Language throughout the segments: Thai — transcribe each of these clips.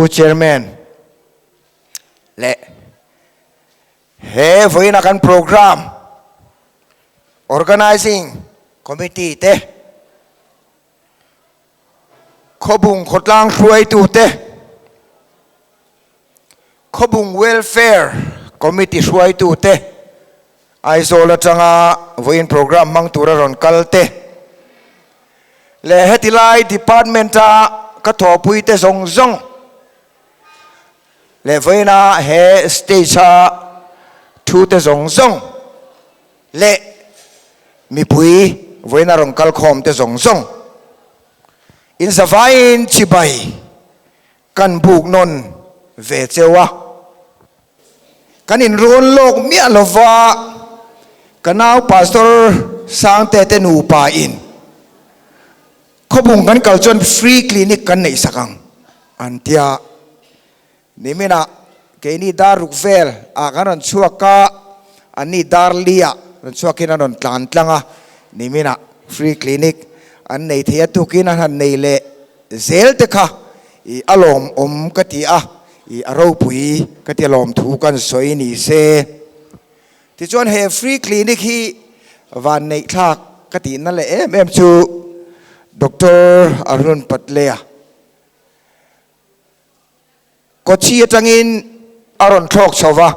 pu chairman le he voi na kan program organizing committee te khobung khotlang hruai tu te khobung welfare committee hruai tu te aizola changa voin program mang tura ron kalte le hetilai department a ka thopui te zong zong le voina he stage a thu te zong zong le mi pui voina ron kal khom te zong zong in zavain chibai kan buk non ve chewa kan in ron lok mi alova kanau pastor sang te te nu pa in khobung kan kalchon free clinic kan nei sakang antia nimena ke ni daruk vel a kanon chuaka ani darlia ron chuakin anon tlantlanga nimena free clinic an nei thia tukin han nei le zel te kha I alom kati a I aro pui kati alom thu kan soi ni se ti chuan he free clinic hi van nei thak kati na le em chu Dr. Arun Patlea ko chi atangin aron thok chowa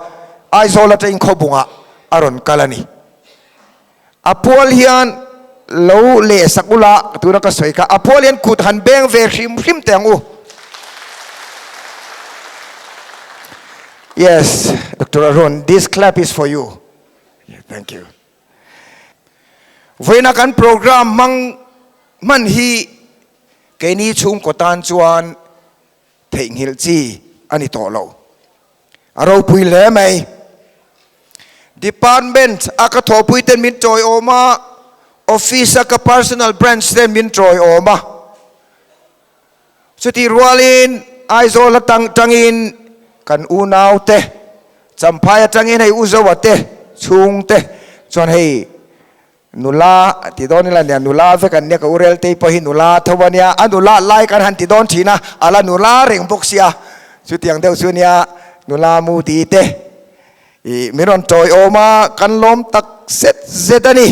aizola ta in khobunga aron kalani apol hian lo le sakula tura ka soika apolian kut han beng ve hrim tengu yes Dr. Arun this clap is for you thank you voina kan program man hi keni chung kotan chuan thing hil chi ani to lo aro pui le mai department aka thopui ten min toy oma office aka personal branch ten min troy oma chuti rualin aizola tangin kan unau te champhaya tangin hei uzawa te chung te chuan hei nula ti don la nya nula ve kan ne ka urel te po hi nula thawania anula lai kan han ti don thina ala nula reng boksia chu tiang deu chu nia nula mu ti te I miron toy oma kan lom tak set zetani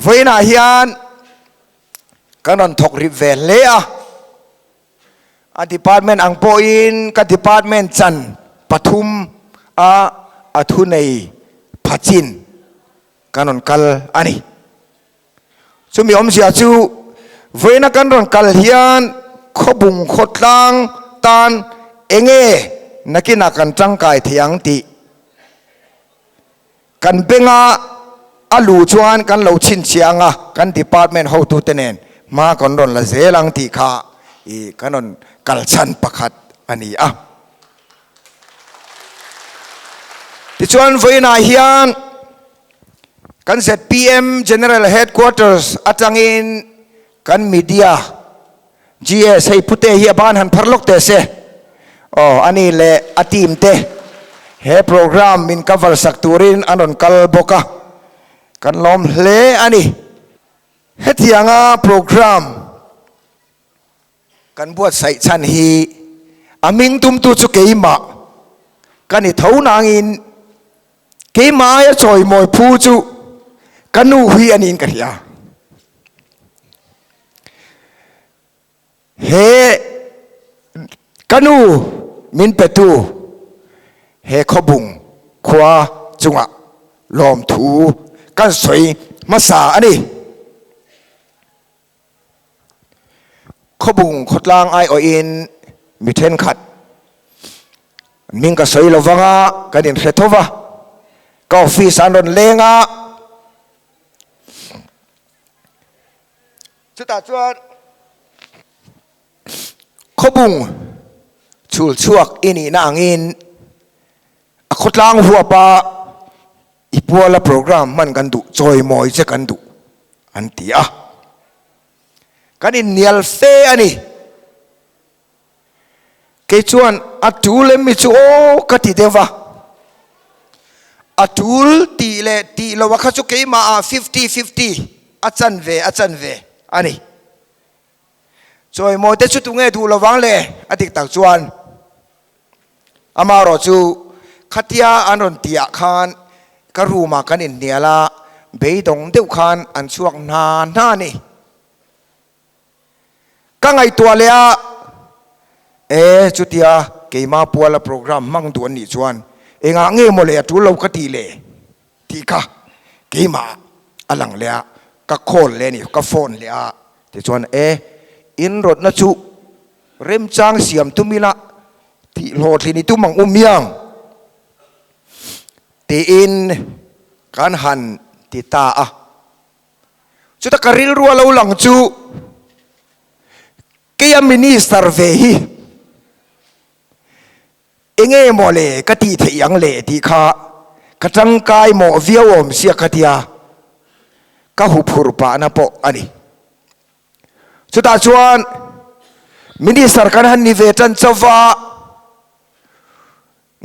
voina hian kanon thok ri ve le a department ang po in ka department chan pathum a athu nei phachin kanon kal ani chumi om sia chu voina kanon kal hian khobung khotlang tan enge nakina kan tangkai thiang ti kan benga alu chuan kan lo chin chianga kan department ho tu tenen ma kon ron la zelang ti kha I kanon kalchan pakhat ani a ti chuan voina hian kan ZPM General Headquarters atangin kan media GS hei pute hi ban han pharlok te se ani le atim te he program min cover sakturin anon kal boka kan lom hle ani hetianga program kan buat sai chan hi aming tum tu chu keima kan I thau nangin keima ya choi moi phu chu kanu hui anin ka hia he kanu min petu he khobung khwa chunga lom thu kan soi masa ani khobung khotlang ai o in mi then khat min ka soi lovanga kanin thethova ka office anon lenga chuta chuan khobung chul chuak ini na angin khotlang huwa pa ipuala program man kan du choi moi che kan du antia kanin nial fe ani ke chuan atul mi chu o kati deva atul ti lo wa kha chu ke ma 50-50 achan ve ani จอยโมเตชุดตุงเงดูระวังเลยอดีตตักชวนอามารอจูขัดยาอันรนเตียคานกระรูมากันอินเดียละเบยดงเดียวคานอันช่วงนานหน้านี่ก็ไงตัวเลยจุดยาเกี่ยมาปัวละโปรแกรมมั่งตัวนี้ชวนเองอ่ะเงี้ยโมเลยทุเราก็ตีเลยที่ค่ะเกี่ยมาอลังเลยก็โคนเลยนี่ก็โฟนเลยที่ชวนอินรถนะจูเริ่มจางเสียมตุมิละที่โหดที่นี่ตุมังยังตีอินการหันตีตาจุดตะการิลรัวเราหลังจูเกี่ยมินิสร์เวฮีเองโมเลกตีเทียงเลที่ข้ากระจังกายโมวิวอมเสียกตียก็หุบหุบปานะปออันนี้สุดท้ายชวนมินิสร์กันหันนิเวศน์เจ้าฟ้า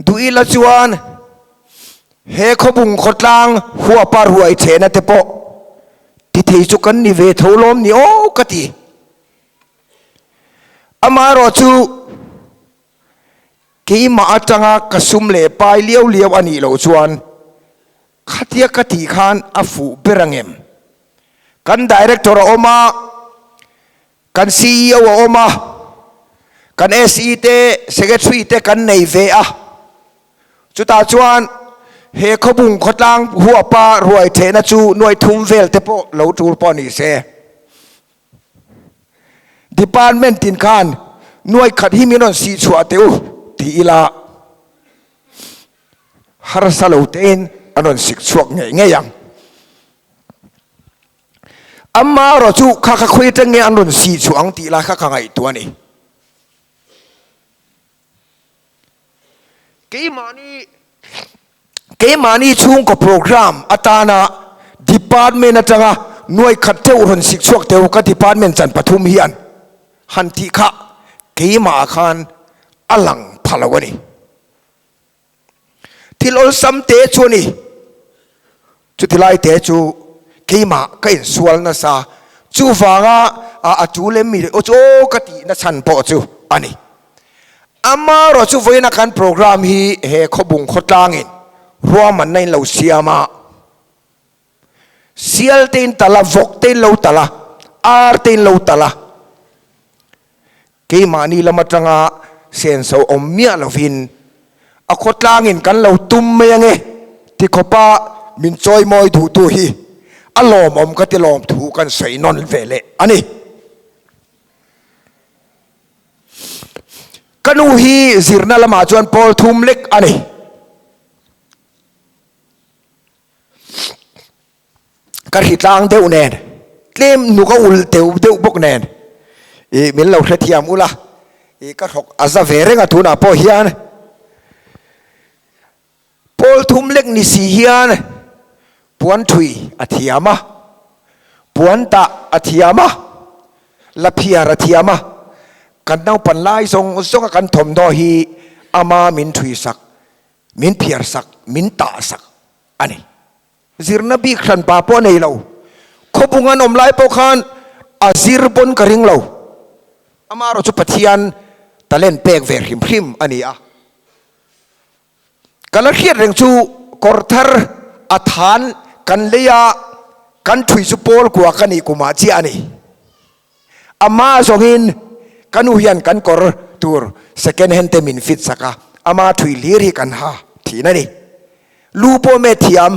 ดูอีละชวนเฮขบุงขดลางหัวปาหัวไอเชนะเตปอที่ที่จุกันนิเวศน์ลมนี่โอ้กตีอามารอจูกี่มาจังกระสุมเล่ไปเลี้ยวอันนี้เราชวนขัดยากตีขานอฟูเบรังเอ็มกันดีเรคเตอร์ออกมากันซีอีโอออกมากันเอซีเตเซกเตอร์เตกันในเวะจุดตาชวนเฮขบุงขดลางหัวปารวยเทนจูหน่วยทุ่มเวลเตปอเราจูปอนี่เซDepartment in kan nuai khat hi minon si chua teu ti ila har saloten anon sik chuak nge yang amma ro chu kha khoi tang nge anon si chuang ti la kha ngai tu ani ke mani chung ko program atana department atanga nuai khat teu ron sik chuak teu ka department chan pathum hianฮันที่ข้าเกี่ยมาขันอลังพลาวนี่ที่เราสัมเตจูนี่จุดที่ไล่เตจูเกี่ยมาก็อินส่วนนั่นซะจูฟังจูเลมีโอจูกตินั่นฉันพอจูอันนี้อามาเราจูไว้นักการโปรแกรมฮีเฮขบุงขดลางินรวมมันในเราเสียมาเสียลเต็นตะละวกเต็นเราตะละอาร์เต็นเราตะละกี่มานี่ละมาจังเสียนโซอมเมียเราฟินอคตลางินกันเราตุ้มไม่ยังไงที่ขป้ามินจอยมอยถูตัวฮีอารมณ์อมก็จะลอมถูกันใส่นอนเวเลอันนี้กันอูฮีสิรนาละมาจวนพอลทุ่มเล็กอันนี้กันหิตลางเดียวแน่เล่มหนูก็อุลเดียวบกแน่มิลเราเทียมอุละก็ถกอาซาเวเรงทุนพอเฮียนพอลทุ่มเล็กนิสีเฮียนปวนถุยอธิยามะปวนตะอธิยามะละเพียรอธิยามะกันเอาปันไล่ส่งกันถมดอฮีอามามินถุยสักมินเพียรสักมินตาสักอันนี้ซิรนบีขันปาปอในเราขบุงานอมไล่ปอขันอาซิรบนกระริงเราอามาเราจะปฏิญาณตะเล่นเปกเวริมพริมอันนี้กันละเขียนเรื่องชูกอร์เทอร์อัฐานกันเลียกันถุยสุโปลกว่ากันอีกุมาจีอันนี้อามาส่งอินกันอุยันกันกอร์ตูร์สแกนเฮนเตมินฟิตสักอามาถุยลีรีกันฮะทีนั่นนี่ลูโปเมทิยม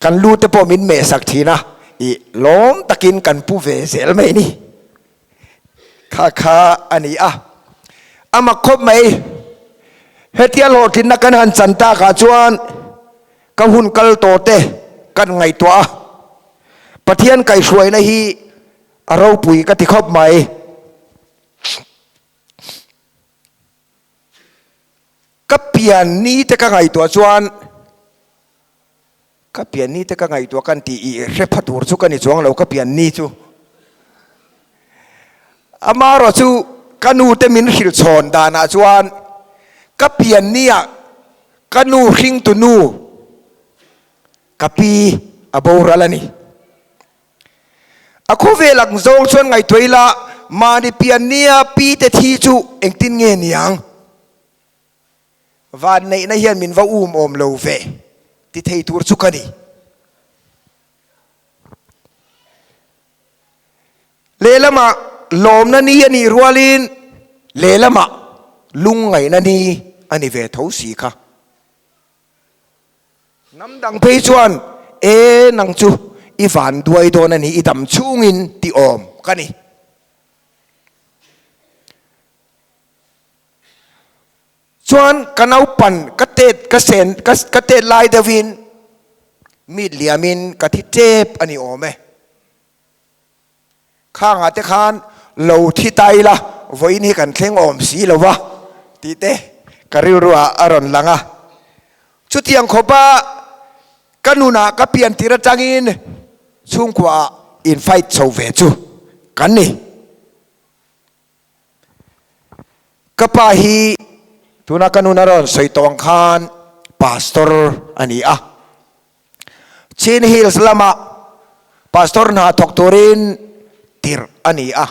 กันลูเตโปมินเมสักทีนะอีล้อมตะกินกันผู้เวเสลไม่นี่ข้าอันนี้อามาคบไหมเฮติยาโลทินนักการหันสันตาขาจวนกัหุ่นกัลโตเตกันไงตัวปะเทียนไก่ช่วยนะฮีเราปุ๋ยกติคบไหมกับเปลี่ยนนี้แต่ก็ไงตัวจวนกับเปลี่ยนนี้แต่ก็ไงตัวกันตีเรพัดหัวสุกันในจวงเราก็เปลี่ยนนี้จูอามาเราจูกันูเตมินหิลชอนดานาจวนกับเปลี่ยนเนี่ยกันูหิงตุนูกับปีอโบราลนี่ aku ve lang zong chuan ngai toila มาดิเปียนเนียปีเตทีจูเองตินเงียนยังวันในนั้นเฮียนมินว่าอมโลเวติเทตูร์สุกันีเลละมาลมนันนี่อันนี้รัวลินเลละมาลุงไงนันนี่อันนี้เวทเอาสีค่ะน้ำดังเพยชวนนังจูอีฝันด้วยโดนนี่อีดำชูงินติอมกันนี่ชวนกันเอาปันกเตดกเซนกเตดลายเดวินมีดเหลี่ยมินกทิเจ็บอันนี้อมไหมข้างอาจจะคานเหลาที่ไตละไว้นี่กันเคร่งอมสีละวะตีเตะกริรัวอรอนลังอ่ะชุดยังขบะกันนูนักเปลี่ยนทีระจังอินช่วงกว่าอินไฟท์โซเวจูกันนี่กปาฮีทุนักกันนูนารอนใส่ตองคานพาสตอร์อันนี้อ่ะชินฮิลส์ละมาพาสตอร์น่าทอกตูรินติร์อันนี้อ่ะ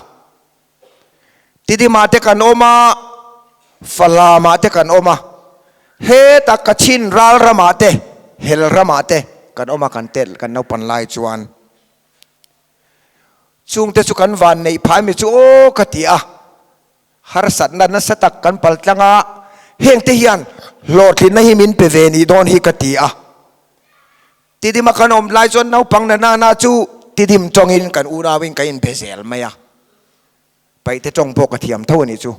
ที่ที่มาเตกันโอมาฟลามาเตกันโอมาเฮตักชินรัลรามาเตเฮลรามาเตกันโอมากันเตลกันเอาปันไลจวนช่วงเตสุกันวันในพายมิจูโอกติอ่ะฮาร์สันนันสตักกันปัลตังอ่ะเฮงเทียนโหลดที่นั่นหิมินเปเวนีโดนฮิกติอ่ะที่ที่มาขนมไลจวนเอาปังนานาจูที่ดิมจงอินกันอูราวิงกันเบเซลไหมอะไปแต่จงพกกระเทียมเท่านี้จู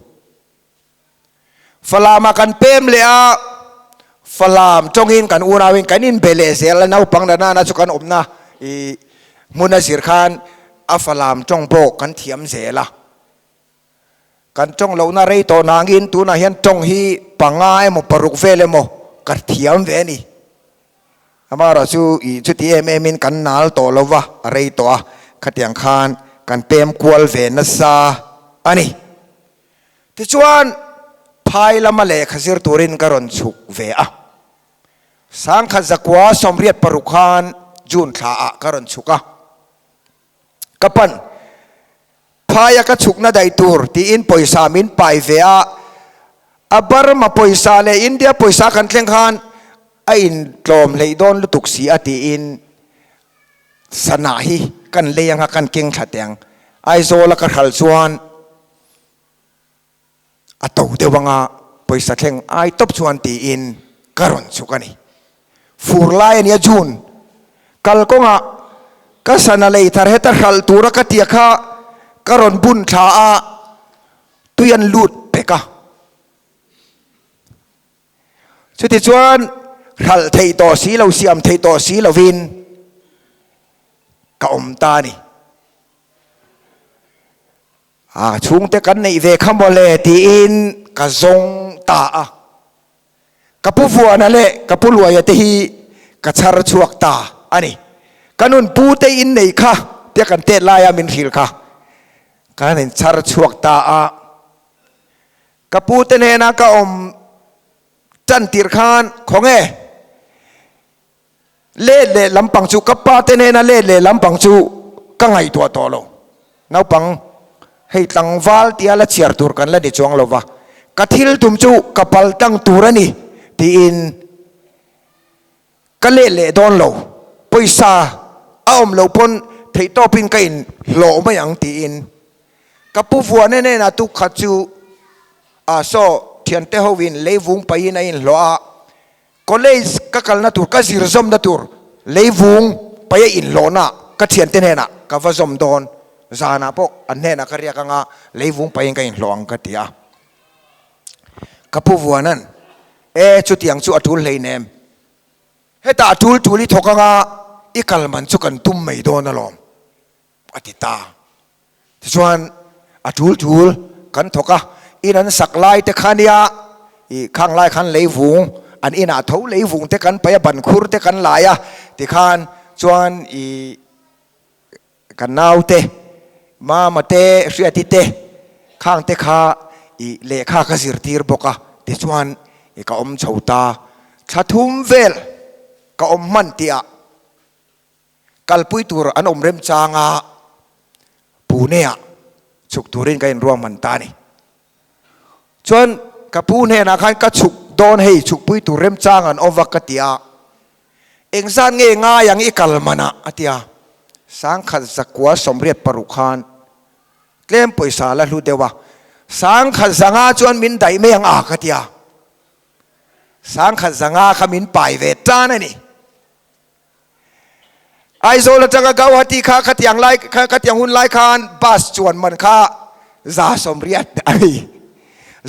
ฟลามากันเปมเลยอะฟลามจงอินกันอูราวิงกันอินเบเลเซลแล้วน้าปังนานาจูกันอมนะมุนาสิรขานอัฟลามจงพกกันเทียมเสละกันจงเหล่านาเรยโตนางอินตูน่าเห็นจงฮีปังง่ายโมปรุกเฟลโมกันเทียมเวนี่อามาเราสู้อีชุดที่มินกันนาลโตลวะอะไรตัวขัดยังคานกันเปมกวลเวนัสซาอันนี้ที่ชวนพายละมาเลขสิรตูรินกรอนสุกเวะสังขจักวาสมเรียดปรุขานจุนท้ากรอนสุกะกับปันพายกชุกนาได้ตูร์ที่อินปอยสามินไปเวะอับบาร์มาปอยสาเลอินเดียปอยสากันเทงคานอินกลมเลยโดนลุตุกสีอติอินสนาฮีกันเลยยังกันเก่งขัดยังไอโซละกันขัลส่วนอัตโตเดวังอาไปสักแห่งไอตบส่วนตีอินกรอนสุกันีฟูร์ไลเนี่ยจูนกัลกงะก็สนาเลยทาร์เฮตขัลตูรักตียข้ากรอนบุญท้าตุยันลุดเปกะสุดที่ชวนขัลเทยต่อสีเราเสียมเทยต่อสีเราวินกอมตานี่ช่วงเตกันในเวคัมบอลเลตีอินกะซงตากะผู้ฟัวนั่นแหละกะผู้รวยตีกะชาร์ชวกตาอันนี้กันนุนปูเตอินในค่ะเตกันเตลายามินฮิลค่ะกันนินชาร์ชวกตากะปูเตเนนะกะอมจันติรขานของเล่เล่ลำปังจูกับป้าเตเนนะเล่เล่ลำปังจูก็ไงตัวโตโลน้าปังให้ตั้งวาลที่อะไรเชียร์ตัวกันแล้วเดี๋ยวจวงเราวะกัทิลตุมจูกับปัลตั้งตัวนี่ที่อินก็เล่เล่โดนเราปุยซาอ้อมเราพ้นที่โตปินกินโลไม่ยังที่อินกับผู้ฟัวเน่ๆนะตุขัดจูโซเทียนเตฮวินเลวุงไปในโลอาก็เลยก็กลนัตุรก็สิรซอมนัตุรเลวุงไปอินโลนะก็เทียนเตเนนะก็ว่าซอมโดนจานาพกอันเนนะก็เรียกง่าเลวุงไปยังอินโลอังกติอากับผู้วัวนั้นชุดยังชุดอัตุลเลยเนมเฮตาอัตุลทุลิทอกง่าอีกลมันชุกันตุ้มไม่โดนนะลมอติตาที่ส่วนอัตุลทุลกันทอกะอีนั้นสักลายแต่ขันยาอีข้างลายขันเลวุงอันอินาทูเลยวุงเตกันไปบันคูร์เตกันหลายที่ขันชวนอีกันนาวเตมาเตเสียติเตข้างเตข้าอีเลข้ากสิรตีร์บกะที่ชวนอีกอมชาวตาชัทุมเวลกอมมันเตียกัลปุยตูร์อันอมเรมจางปูเนีย ฉุกตูรินกันรวมมันตานี่ชวนกับผู้เนี่ยนะคันก็ฉุกโดนให้ฉุกปุยตูเริ่มจ้างอันอวักกติยาเองสั้นง่ายอย่างอีกัลมานะอติยาสังขัดสักวัวสมเรียดปรุขานเล่มปุยสาละรู้เดียวว่าสังขัดสังอาชวนมินไดไม่ยังอากติยาสังขัดสังอาขมินไปเวทจ้านี่ไอโซลจังกะวัติข้าขัดอย่างไรขัดอย่างหุ่นไรคานบาสชวนมันข้าซาสมเรียดไอ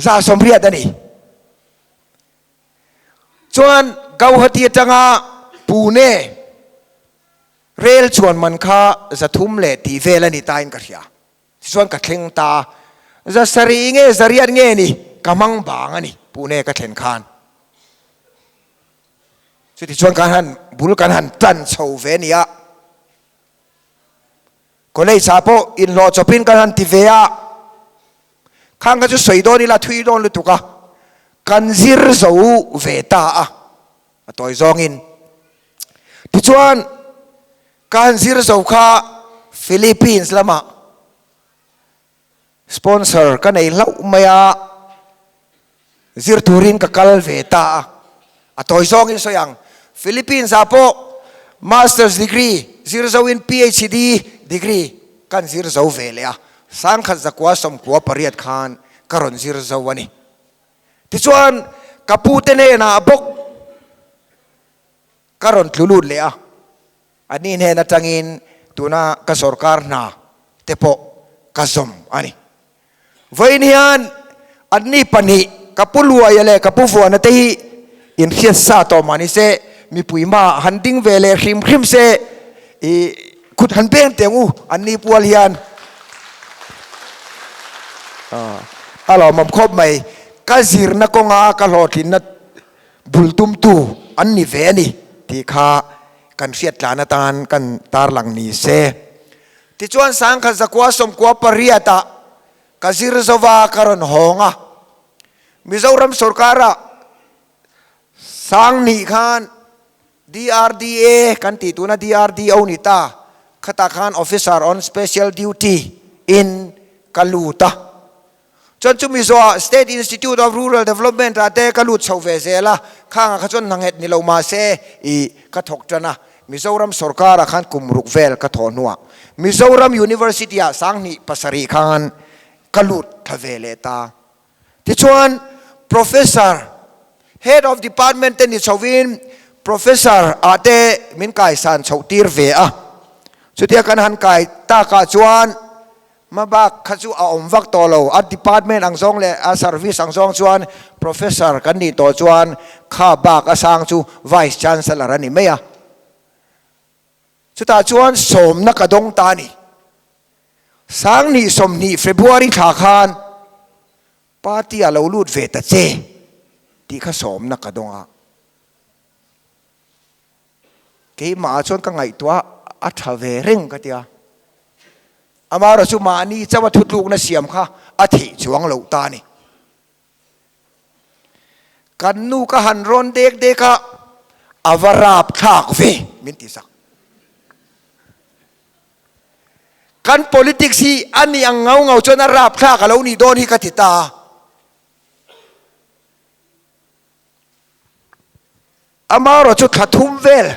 ซาสมเรียดนี่ชวนกาวหัตีจังอาปูเน่เรลชวนมันข้าจะทุ่มเล่ตีเวลนี่ตายกันเสียชวนกัดเข่งตาจะสรีเงี้ยสรีอันเงี้ยนี่กำมังบางนี่ปูเน่กัดเข่งคานสุดที่ชวนกันหันบุลกันหันตันชาวเวเนียก็เลยซาโปอินโลจบินกันหันติเวียข้างก็จะสวยโดนนี่ละทุยโดนลุตุกะกันซิรโซเวตาอะตัวจองอินที่ชวนกันซิรโซข้าฟิลิปปินส์ละมาสปอนเซอร์กันในเล่าไม่อะซิรทูรินกับกัลเวตาอะตัวจองอินสยังฟิลิปปินส์ซาโปมาสเตอร์สดีกรีซิรโซอิน PhD ดีกรีกันซิรโซเวเลยอะสังขัดจักว่าสมกัวปริยัติคานกรอนซิรโซวันนี้ที่ชวนกับผู้เตเนนะบกกรอนทลุดเลยอ่ะอันนี้เนี่ยนัดจังอินตัวน่ะกสรการน่ะเตปกกสมอันนี้วันนี้อันนี้ปนิกับผู้รวยเลยกับผู้ฝัวนั่นที่อินเขียนซาโตมานี่เสมีปุยมาหันดิ้งเวเลคริมเสขุดหันเป็นเตียงูอันนี้ปัวเลียนเรามั่มคบไหมก็สิรนักงากะโลทินนัดบุลตุมตูอันนี้เวนี่ที่ข้ากันเสียดลานตานกันตาหลังนี้เสที่ชวนสังขัดสักว่าสมกว่าปริยัตะกสิรสวาการนหงะมิจารมสุรการะสังนิขาน DRDA กันติตุนะ DRDO นิตาขตาขาน Officer on Special Duty in กัลูตาจนจุมิโซ State Institute of Rural Development อาเตกัลูตชาวเวเซล่ะข้างขจนนังเหตุนิลมาเซอีกทกจนะมิโซรัมสุรการะขันกุมรุกเวลกทอนัวมิโซรัม University สังนิปัสรีขานกัลูตทเวเลตาที่ชวน Professor Head of Department นิชวิน Professor อาเตมินกายสันชาวตีร์เวอะสุดที่กันหันกายตากาชวนมาบักขจูอาอมวักตัวเราอัด department อังซองเลยอัด service อังซองชวน professor กันนี่ตัวชวนข้าบักอาสังจู vice chancellor นี่ไม่อะสุดท้ายชวนสมนักดงตานี่สังนี่สมนี่ February ขาคานปาร์ตี้เราลูดเวตเจที่ข้าสมนักดงอ่ะเกี่ยมาชวนกันไงตัวอัฐเวริงกันเดียอามาเราชุมานี่จะว่าทุกลูกน่ะเสียมค่ะอาทิจวงเหล่าตานี่กันนูก็หันร้อนเด็กเด็กค่ะอวราบทากเวมินติสักกัน politics ที่อันนี้ยังเงาจนอาราบทากเรานี่โดนฮิกติตาอามาเราชุดขัดทุ่มเวล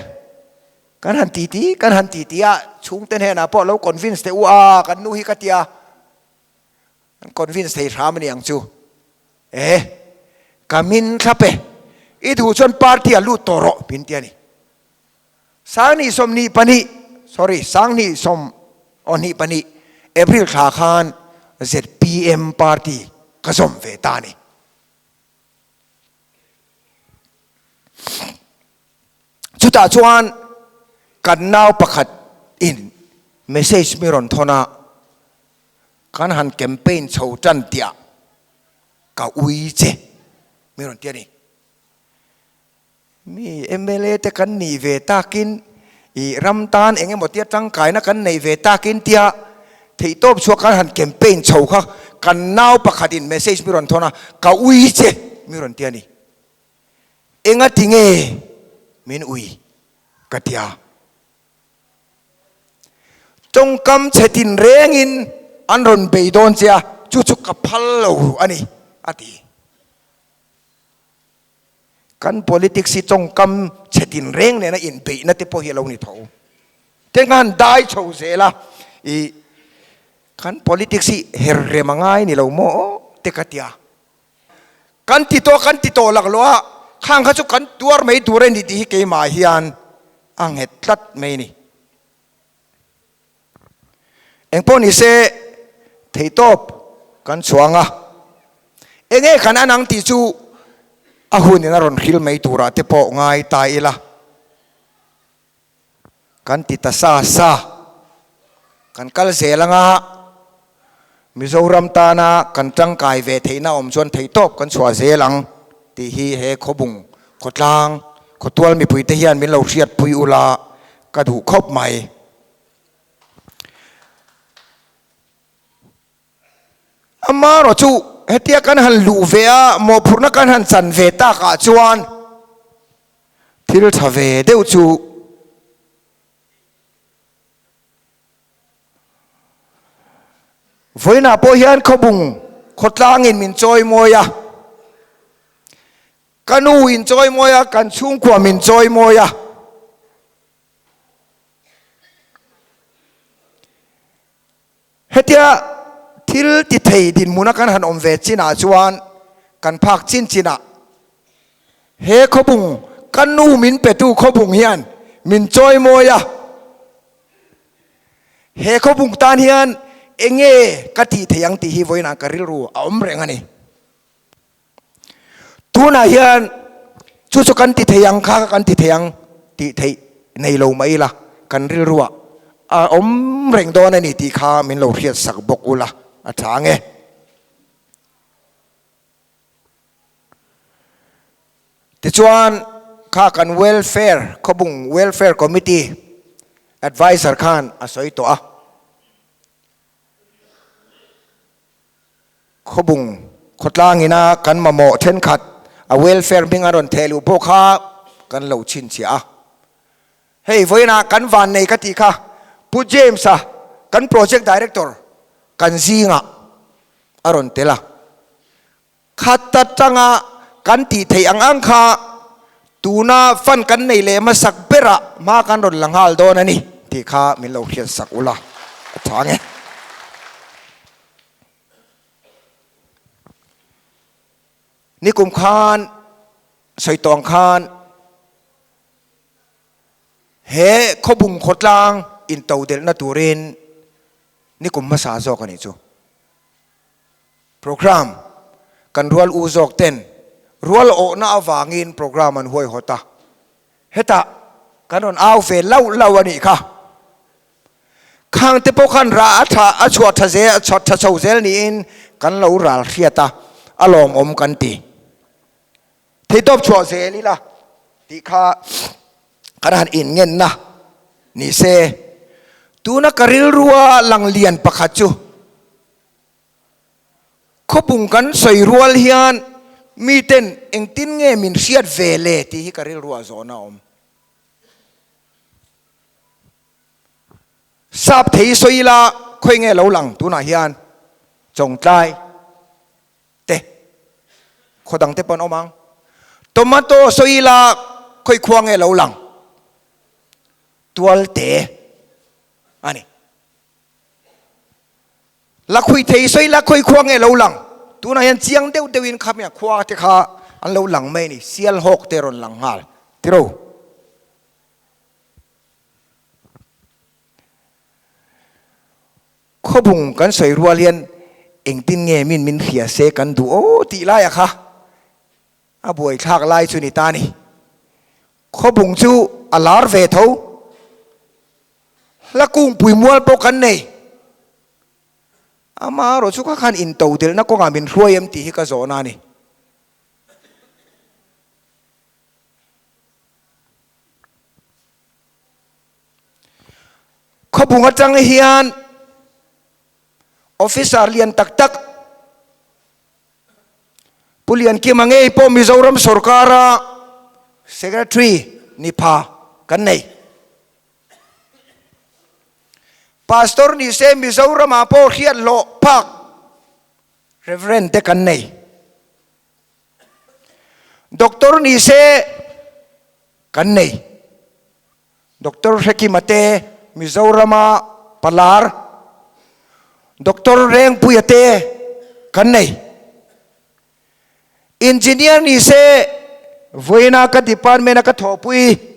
กันหันตีตีอะชุงเต้นเห็นนะพอเราคอนวินส์เตอกันนู่ฮิกติยาคอนวินส์เตทรามันยังจูกามินครับเปอีดูชนปาร์ตี้ลูตโตโรพินเตียนี่สังนี่สมนี่ปนีสังนี่สมอันนี้ปนีเอพริลขาคาน ZPM ปาร์ตี้ก็สมเวตานี่จุดอาชวนกันนาวประคัดอินเมสเซจมิรอนทนากันหันแคมเปญชาวจันเตียกาอุยเจมิรอนเตียนี่มีMLAแต่กันนี่เวตากินอีรัมตานเองหมดเตียจังกายนะกันในเวตากินเตียที่ตบชัวกันหันแคมเปญชาวค่ะกันนาวประคัดอินเมสเซจมิรอนทนากาอุยเจมิรอนเตียนี่เองอะติงมินอุยกัตยาจงกำเฉตินเร่งิน อันรนเบยโดนเสียจุกกับพัลโลอันนี้อดีกัน politics สิจงกำเฉดินเร่งเนี่ยนะอินเบยนั่นที่พอเฮลานี่เท่าแต่งานได้โชว์เสียละอีกัน politics สิเฮเรมังไงนี่เราโมเตกัตยากันติโตหลักลัวข้างเขาจุกันตัวไม่ตัวเรนดีที่เกมาเฮียนอังเหตุลัดไม่นี่เอ็งพอนี่เสเทตบกันสวงอ่ะเอ็งขณะนังติจูอาหุ่นนี่นารอนฮิลไม่ตัวระเทปง่ายตายละกันติตาซากันกัลเซลังอ่ะมิโซรัมตานากันจังกายเวทีน่าอมชวนเทตบกันสวาเซลังตีฮีเฮขบุงขดลางขดตัวมีปุยเทียนมีเหล่าเชียดปุยอุลากระดูกคบใหม่อามาเราจูเฮตียกันหันลูเวียโมพูนักกันหันสันเวตากาจวนทิลทเวเดวจูไว้หน้าพอเฮียนขบุงขดลางอินมินจอยมวยกันอูอินจอยมวยกันชุ่งขวามินจอยมวยเฮตียทิลติเทดินมุนักกันหันอมเวจินาจวนกันพักจินะเฮขบุงกันนูมินเป็ดูขบุงเฮียนมินจอยมวยเฮขบุงตานเฮียนเองกติเทียงตีฮีไว้นากริลรูอมเรงอันนี้ตูน่าเฮียนชุกันติเทียงข้ากันติเทียงติเทในโลไม่ละกันริลรูอมเรงโดนอันนี้ตีข้ามินโลเรียสักบกุละอาจารย์ติจวนข้ากัน welfare ขบุง welfare committee advisor ข้านอาศัยตัวขบุงขดล่างนี่นะกันมาโมเทนขัดเวลเฟร์บิงอารอนเทลูพวกข้ากันเหล่าชินเสียเฮ้ยไว้นะกันวันในกติกาผู้เจมส์กันโปรเจกต์ดีเรคเตอร์กันซิงอารอนเทล่าขัดตัดจังกันตีเทียงอังคาตูน่าฟันกันในเลมาสักเบระมากันรอนหลังฮัลโดนนี่ที่ข้ามีเหล่าเขียนสักอุลาทางนี่กุมขานใส่ตองขานเฮขบุงขดลางอินเตาเดลนาตูเรนนี่กุมมาสาจอกันนี่จูโปรแกรมกันรัวอูจอกเต้นรัวโอน่าอวางินโปรแกรมมันห่วยหดตาเฮตากันนเอาเฟลเล่าวันนี้ค่ะข้างเตปขันราชาอชวดทะเซชดทะเซาเซลนี่อินกันเล่าราเชียตาอารมณ์อมกันตีที่ตบชัวเซลีล่ะที่ข้าขนาดอินเงินนะนี่เซตูนักกริลรัวหลังเลียนประคัดจูขบุงกันใส่รัวเลียนมีเต้นเอ็งตินเงมินเชียดเวเลที่กริลรัวโซนาอมสับเทยสวยละค่อยเงเหลาหลังตูน่าเฮียนจงใจเตะขดังเตปนอมังโตมาโตสวยละค่อยควงเงเหลาหลังตัวเตะอันนี้ละคุยเทยสวยละค่อยควงเงเหลาหลังตูน่าเฮียนเจียงเดียววินขับเนี่ยควาเตะขาอันเหลาหลังไม่นี่เสียลหกเตรอนหลังหาลที่รู้ขบุงกันใส่รัวเลียนเอ็งตินเงมินเขียเซกันดูโอ้ตีไล่อะค่ะอาบวยทากไล่สุนิตานี่ขบุงจูอลาร์เวทเอาละกุ้งปุยมัวปกันเนี่ยอามาเราชุกขันอินโตเดลนักก็งามินรวยมตีฮิกาโซนานี่ขบุงจังเฮียนออฟฟิศเรียนตักผู้เรียนกี่มังเอ้พอมิโซรัมสุรการะเซกเรตรีนิพากันไหน pastor ni se Mizoram apo khiat lo pak reverend te kan nei doctor ni se kan nei doctor Hekimate Mizoram palar doctor reng puyate kan nei engineer ni se voina ka department ka thopui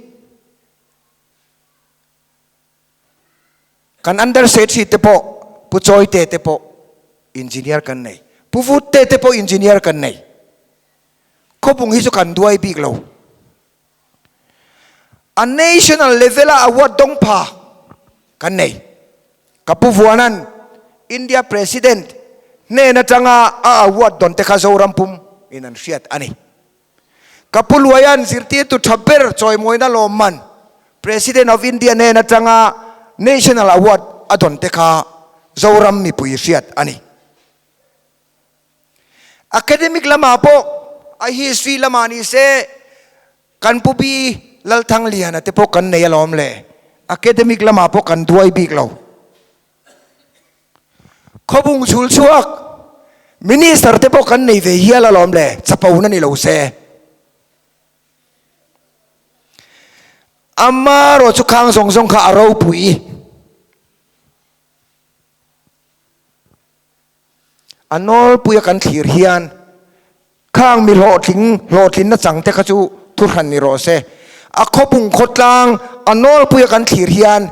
kan under set si tepo puchoi te tepo engineer kan nei puvut te tepo engineer kan nei khopung hi chu kan duai big lo a national level award dong pha kan nei kapuwanan India president ne na tanga a award don te khazoram pum inan riat ani kapulwayan zirti tu thaber choi moina lomman president of India ne na tanga national award adon te kha zoram mi pui riat ani academic lama po a history lama ni se kan pubi lalthang liana te po kan nei alom le academic lama po kan duai big lo khobung chul chuak minister te po kan nei ve hial alom le chapau na ni lo se amma ro chu khang song song kha aro pui anol puya kan thlir hian khang mi lo thin na chang te kha chu thu han ni ro se a khopung khotlang anol puya kan thlir hian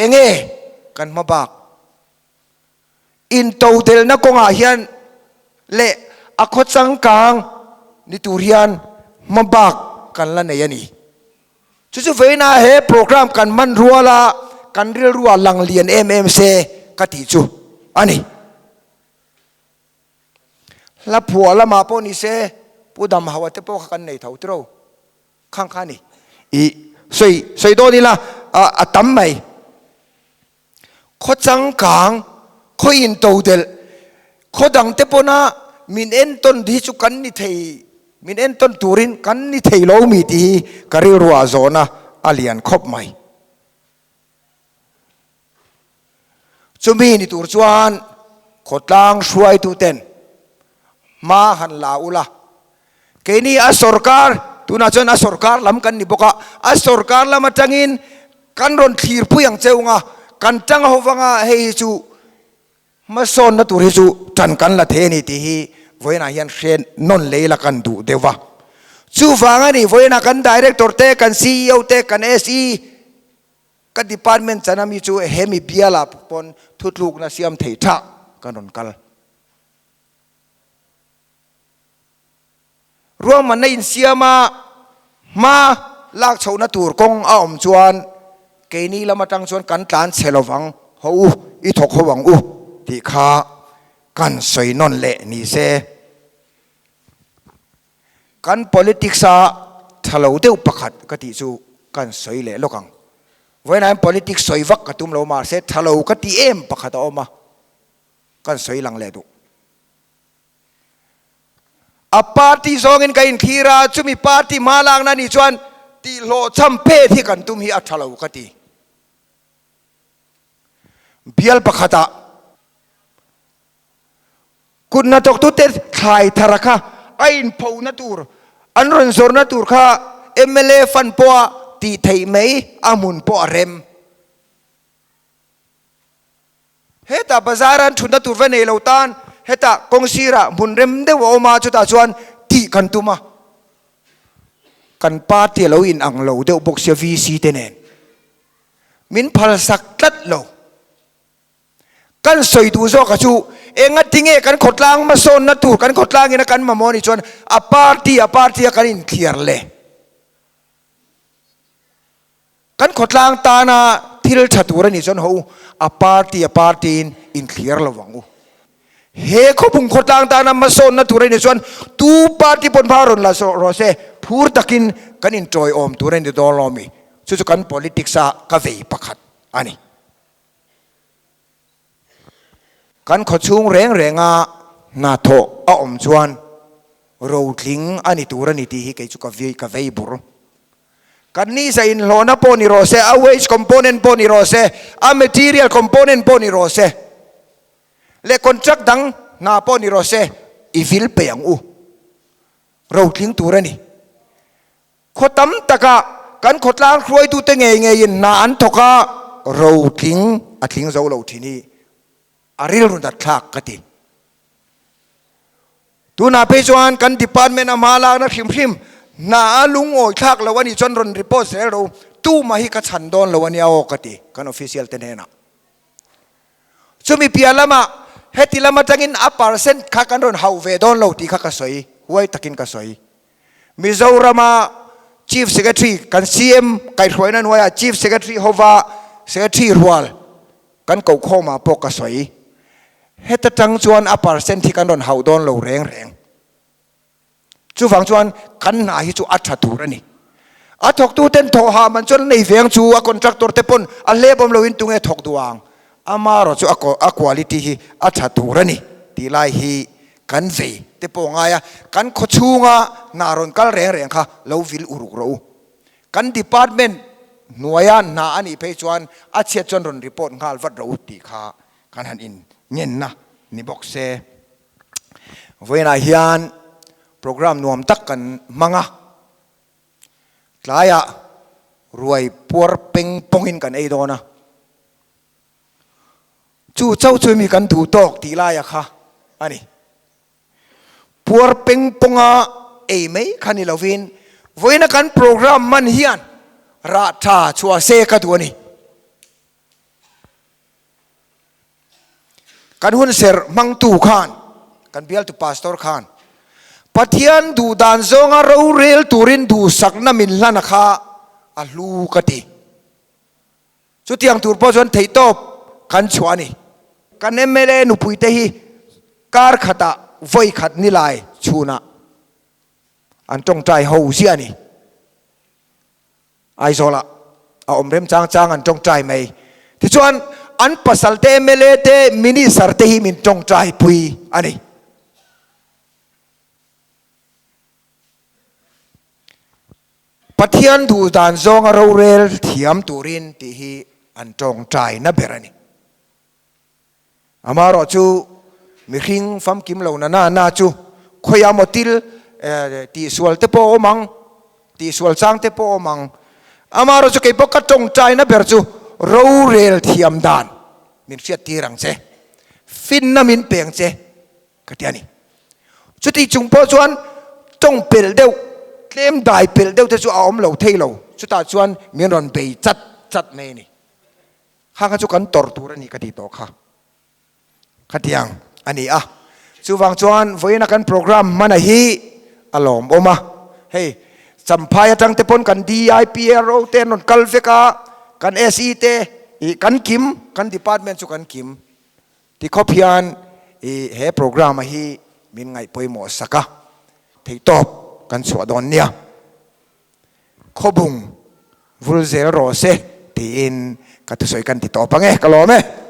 enge kan mabak in total na konga hian le a khochang kang ni turian mabak kan la nei ani chu veina he program kan man ruala kan ril ruwa lang lian mmc ka ti chu ani la phua la ma po ni se pudam hawa te po kan nei thau tro khang khani i soi do ni la a tam mai kho chang kang kho in to del kho dang te po na min en ton di chu kan ni thei min en ton turin kan ni thei lo mi ti kari ruwa zona alian khop mai chumi ni tur chuan khotlang hruai tu ten ma han la ula keini a sarkar tuna chon a sarkar lam kan ni boka a sarkar lam atangin kan ron thir puyang cheunga kan tang howanga hei chu mason na tur hi chu tan kan la the ni ti hi voina hian hren non leila kan du dewa chu wanga ni voina kan director te kan CEO te kan SE ka department chanami chu hemi biala pon thutluk na siam thei tha kan ron kal ruang man in siama ma lak chona tur kong a om chuan keini lama tang chuan kan tlan chelowang ho i thok howang u ti kha kan soi non le ni se kan politics a thalo deu pakhat ka ti chu kan soi le lokang when I'm politics soi vak ka tum lo ma se thalo ka ti em pakhat oma kan soi lang le du a party zong in kain thira chumi party malang na ni chuan ti lo champe thi kan tum hi a thalo ka ti bial pakhata kunna tok tu te khai tharaka ain pho na tur anron zor na tur kha MLA fan po ti thei mei amun po rem heta bazaran thuna tur ve nei lo tan heta kongsira mun rem de wo ma chu ta chuan ti kan tuma kan party lo in ang lo de box ya VC tenen min phal sak tat lo kan soi tu zo ka chu enga tinge kan khotlang ma son na tur kan khotlang ina kan ma moni chuan a party kan in clear le kan khotlang TANA THIL thatura ni chuan ho a party in clear lo wangu he khopung khotlang TANA ma son na tur ni chuan tu party pon pharon la so ro se phur takin kan in troi om tur ni do lo mi chu kan politics a ka vei pakhat ani kan khochung renga na tho a om chuan ro tling ani tur ani ti hi ke chu ka vei bur kan ni sa in lo na po ni rose a wage component po ni rose a material component po ni rose le contract dang na po ni rose ivil pe ang u ro tling tu ra ni khotam taka kan khotlang khroi tu te nge nge in na an thoka ro tling a tling zo lo thini aril run dat thak kati tu na pe chuan kan department amala na hrim na alung oi thak lawani chon ron report se ro tu ma hi ka chan don lawani a okati kan official ten hena chumi pialama hetilama tangin a percent kha kan ron hau ve don lo ti kha ka soi huai takin ka soi Mizorama chief secretary kan CM kai hroina noya chief secretary hova secretary rual kan ko khoma po ka soi heta tang chuan a percent hi kan ron hau don lo reng chu wang chuan kan na hi chu atha tur ani a thok tu ten tho ha man chon nei veng chu a contractor te pon a lebom lo in tunge thok duang ama ro chu a quality hi atha tur ani ti lai hi kan ve te po nga ya kan kho chunga naron kal reng kha lo vil uruk ro kan department nuaya na ani pe chuan a che chon ron report ngal vat ro ti kha kan han in ngen na ni box se voina hian program nuam tak kan manga tlaya ruai por peng pongin kan ei dona chu chau chu mi kan du tok ti la ya kha ani por peng ponga ei mai khani lovin voina kan program man hian ra tha chua se ka tu ni kan hun ser mang tu khan kan bial tu pastor khan pathian du dan zonga ro rel turin du sakna min lana kha a lu kati chu tiang tur po jon thei top kan chuani kan MLA nu puite hi kar khata voi khat ni lai chuna an tong trai ho siani ai zola a omrem chang an tong trai mai ti chuan an pasal te MLA te mini sar te hi min tong trai pui ani pathian du dan zong ro rel thiam turin ti hi an tong trai na berani amaro chu mi hring fam kim lo na chu khoya motil ti sual te po omang ti sual chang te po omang amaro chu ke poka tong trai na ber chu ro rel thiam dan min fiat ti rang che fin na min peng che katiani chu ti chung po chuan tong pel deu tlem dai pel deu te chu a om lo thei lo chu ta chuan min ron bei chat me ni kha chu kan tor tur ani ka ti to kha khatiang ani a chu wang chuan voina kan program mana hi alom oma hey champhai atang te pon kan DIPRO te non kalveka kan SE te kan kim kan department chu kan kim ti khopian he program hi min ngai poimo saka thei top kan chwa don nia khobung vulzel ro se tin ka tu soi kan ti to pange kalome